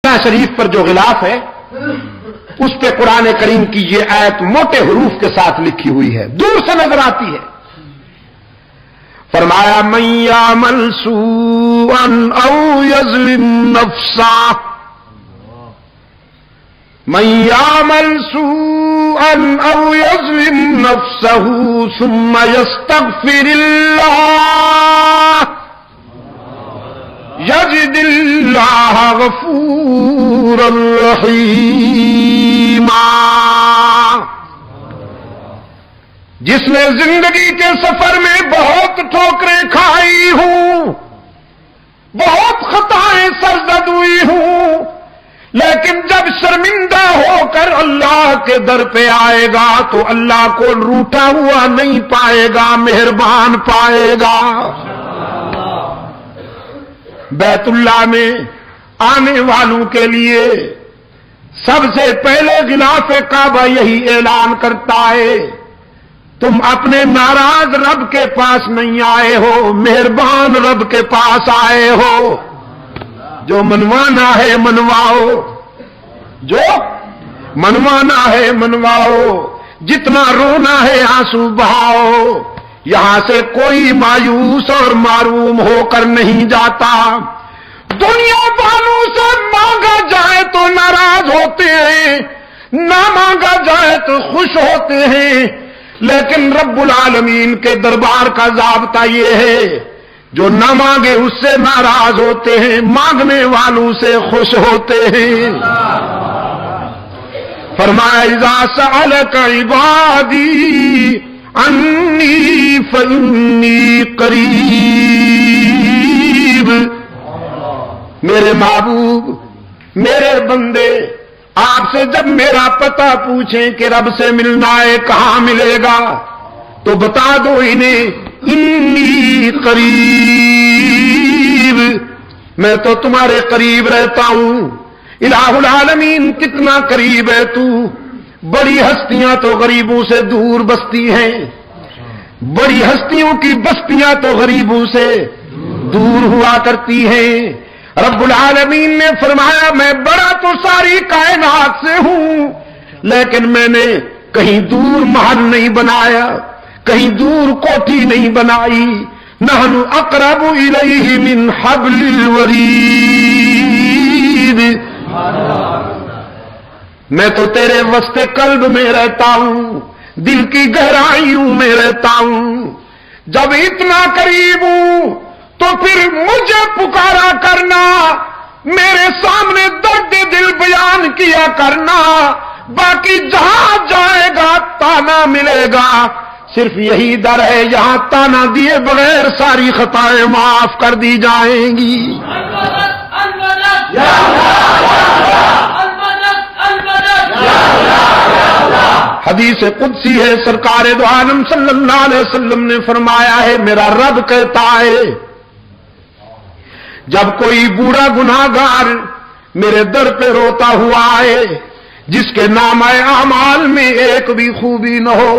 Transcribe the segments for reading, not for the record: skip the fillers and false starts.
مکہ شریف پر جو غلاف ہے اس پہ قرآن کریم کی یہ آیت موٹے حروف کے ساتھ لکھی ہوئی ہے، دور سے نظر آتی ہے۔ فرمایا من یعمل سوءا او یظلم نفسا، من یعمل سوءا او یظلم نفسه ثم یستغفر اللہ یجد اللہ غفورا رحیما۔ جس نے زندگی کے سفر میں بہت ٹھوکریں کھائی ہوں، بہت خطائیں سرزد ہوئی ہوں، لیکن جب شرمندہ ہو کر اللہ کے در پہ آئے گا تو اللہ کو روٹا ہوا نہیں پائے گا، مہربان پائے گا۔ بیت اللہ میں آنے والوں کے لیے سب سے پہلے غلاف کعبہ یہی اعلان کرتا ہے، تم اپنے ناراض رب کے پاس نہیں آئے ہو، مہربان رب کے پاس آئے ہو۔ جو منوانا ہے منواؤ، جو منوانا ہے منواؤ، جتنا رونا ہے آنسو بہاؤ۔ یہاں سے کوئی مایوس اور معروم ہو کر نہیں جاتا۔ دنیا والوں سے مانگا جائے تو ناراض ہوتے ہیں، نہ مانگا جائے تو خوش ہوتے ہیں، لیکن رب العالمین کے دربار کا ضابطہ یہ ہے جو نہ مانگے اس سے ناراض ہوتے ہیں، مانگنے والوں سے خوش ہوتے ہیں۔ فرمایا اذا سألك عبادی انی فانی قریب، میرے محبوب، میرے بندے آپ سے جب میرا پتہ پوچھیں کہ رب سے ملنا ہے کہاں ملے گا تو بتا دو انہیں انی قریب، میں تو تمہارے قریب رہتا ہوں۔ الہ العالمین کتنا قریب ہے تو، بڑی ہستیاں تو غریبوں سے دور بستی ہیں، بڑی ہستیوں کی بستیاں تو غریبوں سے دور ہوا کرتی ہیں۔ رب العالمین نے فرمایا میں بڑا تو ساری کائنات سے ہوں، لیکن میں نے کہیں دور محل نہیں بنایا، کہیں دور کوٹھی نہیں بنائی۔ نحن اقرب الیہ من حبل الورید، میں تو تیرے وسط قلب میں رہتا ہوں، دل کی گہرائیوں میں رہتا ہوں۔ جب اتنا قریب ہوں تو پھر مجھے پکارا کرنا، میرے سامنے درد دل بیان کیا کرنا، باقی جہاں جائے گا تانا ملے گا۔ صرف یہی در ہے یہاں تانا دیے بغیر ساری خطائیں معاف کر دی جائیں گی۔ حدیث قدسی ہے، سرکار دو عالم صلی اللہ علیہ وسلم نے فرمایا ہے، میرا رب کہتا ہے جب کوئی بوڑھا گناہگار میرے در پہ روتا ہوا آئے، جس کے نامہ اعمال میں ایک بھی خوبی نہ ہو،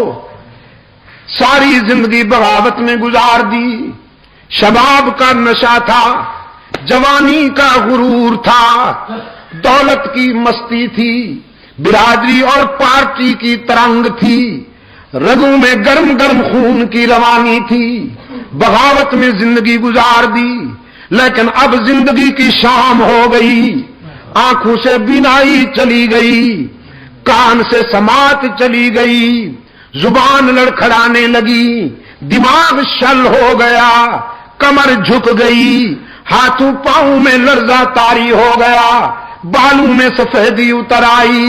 ساری زندگی بغاوت میں گزار دی، شباب کا نشہ تھا، جوانی کا غرور تھا، دولت کی مستی تھی، برادری اور پارٹی کی ترنگ تھی، رگوں میں گرم گرم خون کی روانی تھی، بغاوت میں زندگی گزار دی، لیکن اب زندگی کی شام ہو گئی، آنکھوں سے بینائی چلی گئی، کان سے سماعت چلی گئی، زبان لڑکھڑانے لگی، دماغ شل ہو گیا، کمر جھک گئی، ہاتھوں پاؤں میں لرزہ طاری ہو گیا، بالوں میں سفیدی اتر آئی،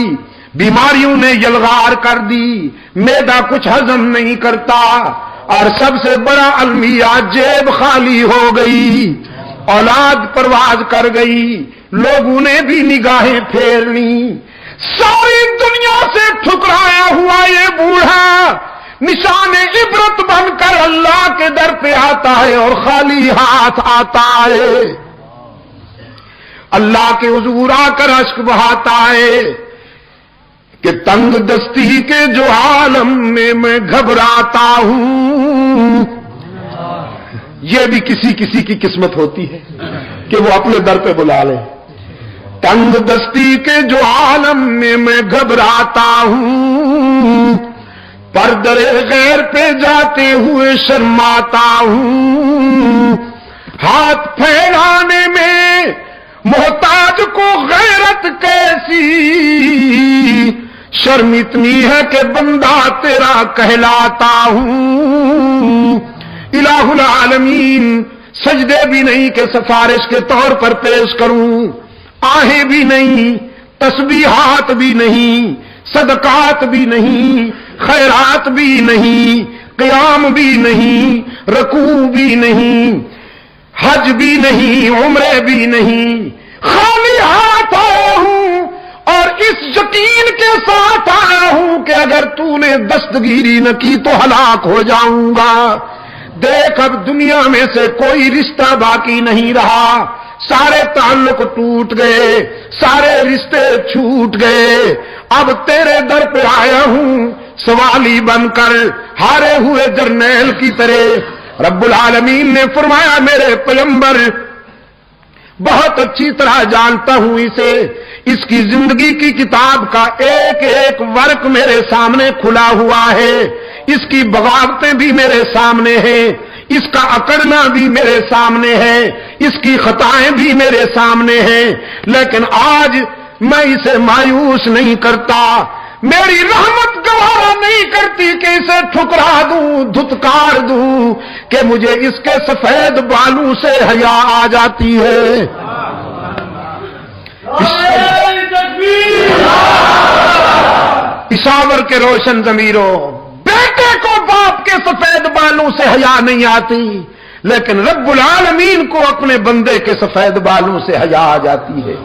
بیماریوں نے یلغار کر دی، معدہ کچھ ہضم نہیں کرتا، اور سب سے بڑا المیہ جیب خالی ہو گئی، اولاد پرواز کر گئی، لوگوں نے بھی نگاہیں پھیر لی، ساری دنیا سے ٹھکرایا ہوا یہ بوڑھا نشان عبرت بن کر اللہ کے در پہ آتا ہے اور خالی ہاتھ آتا ہے، اللہ کے حضور آ کر اشک بہاتا ہے کہ تنگ دستی کے جو عالم میں میں گھبراتا ہوں۔ یہ بھی کسی کسی کی قسمت ہوتی ہے کہ وہ اپنے در پہ بلا لے، تنگ دستی کے جو عالم میں گھبراتا ہوں، پردے غیر پہ جاتے ہوئے شرماتا ہوں، ہاتھ پھیلانے میں محتاج کو غیرت کیسی، شرم اتنی ہے کہ بندہ تیرا کہلاتا ہوں۔ الہ العالمین، سجدے بھی نہیں کہ سفارش کے طور پر پیش کروں، آہیں بھی نہیں، تسبیحات بھی نہیں، صدقات بھی نہیں، خیرات بھی نہیں، قیام بھی نہیں، رکوع بھی نہیں، حج بھی نہیں، عمرے بھی نہیں، خالی ہاتھ آیا ہوں اور اس یقین کے ساتھ آیا ہوں کہ اگر تو نے دستگیری نہ کی تو ہلاک ہو جاؤں گا۔ دیکھ اب دنیا میں سے کوئی رشتہ باقی نہیں رہا، سارے تعلق ٹوٹ گئے، سارے رشتے چھوٹ گئے، اب تیرے در پہ آیا ہوں سوالی بن کر، ہارے ہوئے جرنیل کی طرح۔ رب العالمین نے فرمایا میرے پیغمبر بہت اچھی طرح جانتا ہوں اسے، اس کی زندگی کی کتاب کا ایک ایک ورق میرے سامنے کھلا ہوا ہے، اس کی بغاوتیں بھی میرے سامنے ہیں، اس کا اکڑنا بھی میرے سامنے ہے، اس کی خطائیں بھی میرے سامنے ہیں، لیکن آج میں اسے مایوس نہیں کرتا، میری رحمت گوارا نہیں کرتی کہ اسے ٹھکرا دوں، دھتکار دوں، کہ مجھے اس کے سفید بالوں سے حیا آ جاتی ہے۔ پشاور کے روشن ضمیروں، بیٹے کو باپ کے سفید بالوں سے حیا نہیں آتی، لیکن رب العالمین کو اپنے بندے کے سفید بالوں سے حیا آ جاتی ہے۔